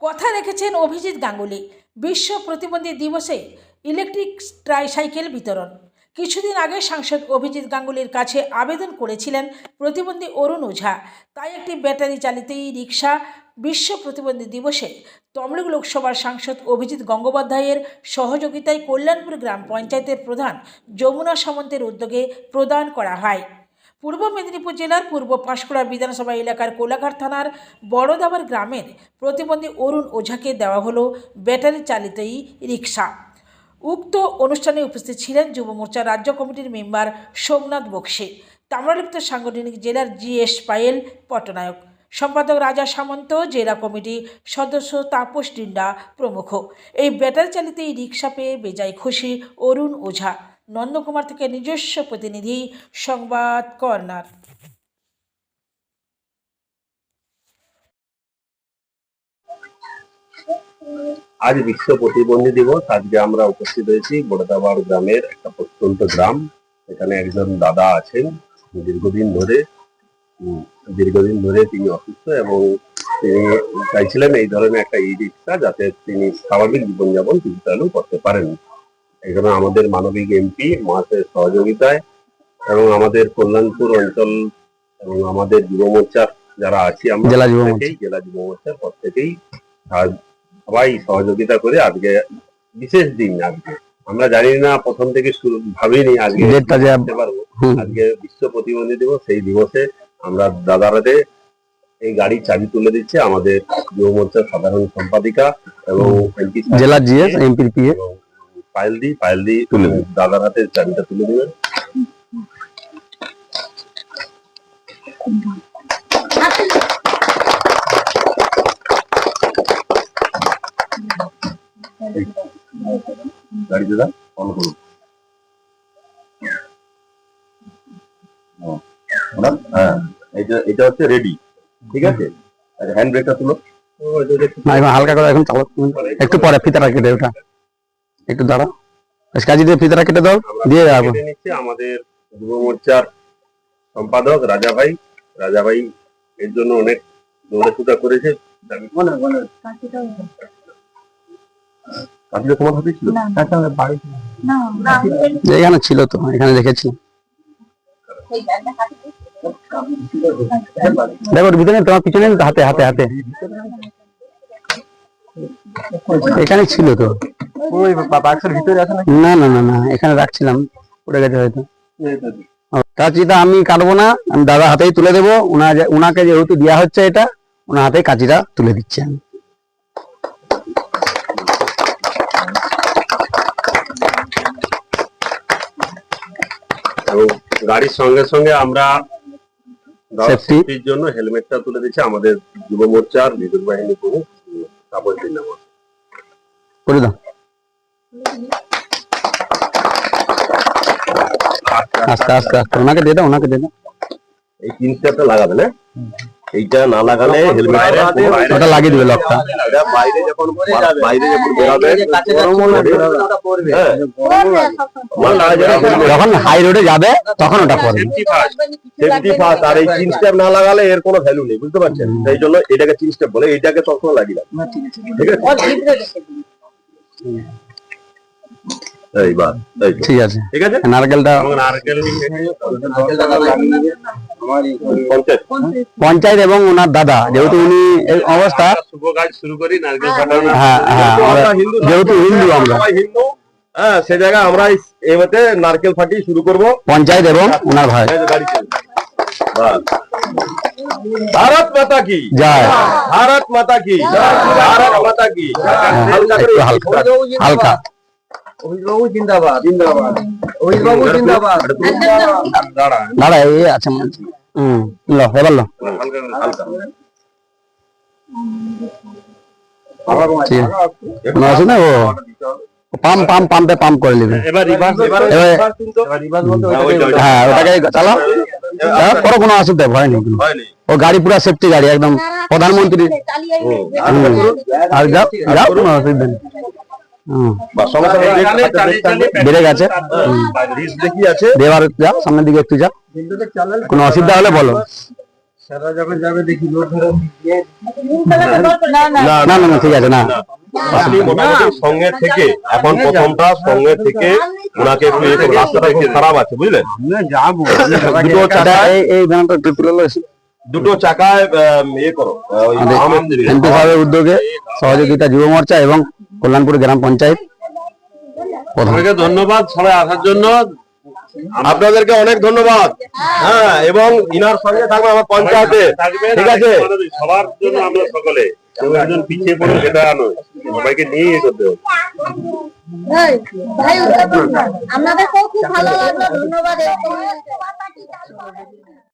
কথা রেখেছেন অভিজিৎ গাঙ্গুলি। বিশ্ব প্রতিবন্ধী দিবসে ইলেকট্রিক ট্রাইসাইকেল বিতরণ। কিছুদিন আগে সাংসদ অভিজিৎ গাঙ্গুলির কাছে আবেদন করেছিলেন প্রতিবন্ধী অরুণ ওঝা, তাই একটি ব্যাটারি চালিত রিক্সা বিশ্ব প্রতিবন্ধী দিবসে তমলুক লোকসভার সাংসদ অভিজিৎ গঙ্গোপাধ্যায়ের সহযোগিতায় কল্যাণপুর গ্রাম পঞ্চায়েতের প্রধান যমুনা সামন্তের উদ্যোগে প্রদান করা হয়। পূর্ব মেদিনীপুর জেলার পূর্ব পাঁশকুড়া বিধানসভা এলাকার কোলাঘাট থানার বড়দাবার গ্রামের প্রতিবন্ধী অরুণ ওঝাকে দেওয়া হলো ব্যাটারি চালিত রিক্সা। উক্ত অনুষ্ঠানে উপস্থিত ছিলেন যুব মোর্চা রাজ্য কমিটির মেম্বার সোমনাথ বক্সি, তাম্রলিপ্ত সাংগঠনিক জেলার জিএস পায়েল পটনায়ক, সম্পাদক রাজা সামন্ত, জেলা কমিটি সদস্য তাপস ডিন্ডা প্রমুখ। এই ব্যাটারি চালিত রিক্সা পেয়ে বেজায় খুশি অরুণ ওঝা। নন্দকুমার থেকে নিজস্ব প্রতিনিধি, সংবাদ কর্নার। আজ বিশ্ব প্রতিবন্ধী দিবস। আজকে আমরা উপস্থিত হয়েছি বড়দাবার গ্রামের একটা প্রত্যন্ত গ্রাম। এখানে একজন দাদা আছেন, দীর্ঘদিন ধরে তিনি অসুস্থ এবং তিনি চাইছিলেন এই ধরনের একটা ই রিক্সা, যাতে তিনি স্বাভাবিক জীবনযাপন কিছু চালু করতে পারেন। এখানে আমাদের মানবিক এমপি মহাশয়ের সহযোগিতায় এবং আমাদের কল্যাণপুর অঞ্চল এবং আমাদের যুব মোর্চার যারা আছি আমরা জেলা যুব মোর্চার পর থেকেই সবাই সহযোগিতা করে আজকে বিশেষ দিন। আজকে আমরা জানি না, প্রথম থেকে ভাবিনি আজকে আসতে পারবো। আজকে বিশ্ব প্রতিবন্ধী দিবস। সেই দিবসে আমরা দাদারাতে এই গাড়ির চাবি তুলে দিচ্ছে আমাদের যুব মোর্চার সাধারণ সম্পাদিকা এবং জেলা জিএস এমপি পায়েলদি দাদার হাতে চাবিটা তুলে দেবেন। গাড়ি দাদা অন করুন। হ্যাঁ, এটা হচ্ছে রেডি, ঠিক আছে। হ্যান্ড ব্রেকটা তুলো, হালকা করে এখন চালাও, একটু পরে ফিতাটা কেটে ওটা একটু দাঁড়া, কাজী দিয়ে ফিতাটা কেটে দাও, দিয়ে যাবো। আমাদের যুব মোর্চার সম্পাদক রাজা ভাই এর জন্য অনেক দৌড়াছুটা করেছে। তোমার হাতে ছিল? এখানে ছিল তো, এখানে দেখেছি। দেখো ভিতরে, তোমার পিছনে হাতে হাতে হাতে এখানে ছিল তো। ওই বাক্সের ভিতরে আছে না? না না না, এখানে রাখছিলাম, পড়ে গেছে হয়তো। কাঁচিটা আমি কাটবো না, আমি দাদা হাতেই তুলে দেবো। ওনাকে যেহেতু দেওয়া হচ্ছে এটা, ওনার হাতেই কাঁচিটা তুলে দিচ্ছি আমি। এবং গাড়ির সঙ্গে সঙ্গে আমরা সেফটির জন্য হেলমেটটা তুলে দিচ্ছি আমাদের যুব মোর্চার বিদ্যুৎ বাহিনী প্রমুখ তাপস ডিন্ডা করে দাও। আস্তে আস্তে আস্তে ওনাকে দিয়ে দাও, এই তিন স্টেপটা লাগাবে না, এইটা না লাগালে হেলমেটটা লাগিয়ে দিবে লকটা। যখন হাই রোডে যাবে তখন ওটা পড়বে। Safety first. আর এই তিন স্টেপ না লাগালে এর কোনো ভ্যালু নেই, বুঝতে পারছেন? সেই জন্য এটাকে তিন স্টেপ বলে, এইটাকে সবসময় লাগিয়ে দাও, ঠিক আছে? ঠিক আছে, ঠিক আছে। নারকেলটা পঞ্চায়েত এবং ওনার দাদা, যেহেতু উনি এই অবস্থা, শুভ কাজ শুরু করি নারকেল ফাটানো। হ্যাঁ হ্যাঁ, যেহেতু হিন্দু আমরা, হ্যাঁ, সে জায়গায় আমরা এবারে নারকেল ফাটিয়ে শুরু করব। পঞ্চায়েত এবং ওনার ভাই। भारत माता की जय, भारत माता की जय, भारत माता की हल्का অভিভাবক জিন্দাবাদ, জিন্দাবাদ অভিভাবক জিন্দাবাদ। দাঁড়া এই আছে, লো এবার লো, আছে না? ও পাম্পে পাম্প করে নেবে। এবার রিভার্স, হ্যাঁ ওটাকে চালাও, পরে কোনো অসুবিধা ভয় নেই। ও গাড়ি পুরা সেফটি গাড়ি, একদম প্রধানমন্ত্রী। আর যাও যাও, কোনো অসুবিধা নেই। বেড়ে গেছে, সামনের দিকে একটু যাও, কোনো অসুবিধা হলে বলো। সেটা যখন যাবে দেখি লোড ধরে না না না ঠিক আছে না আপনি মোটামুটি সঙ্গে থেকে এখন প্রথমটা সঙ্গে থেকে ওনাকে একটু ইয়ে করুন। রাস্তাটা খুব খারাপ আছে বুঝলেন, যাবো দুটো চাকায় এই ব্যানারটা একটু তুলে লো দুটো চাকায় ইয়ে করো ওই আহমেদ দেবী। এমপি সাহেবের উদ্যোগে সহযোগিতা যুব মোর্চা এবং কল্যাণপুর গ্রাম পঞ্চায়েত আপনাকে ধন্যবাদ সবাই আসার জন্য, আপনাদেরকে অনেক ধন্যবাদ। হ্যাঁ, এবং ইনার সঙ্গে থাকবে আমার পঞ্চায়েতে, ঠিক আছে? সবার জন্য আমরা সকলে কেউ একজন পিছিয়ে পড়ে সেটা নয়, সবাইকে নিয়ে করতে হবে। আপনাদেরকেও খুব ভালো লাগলো, ধন্যবাদ।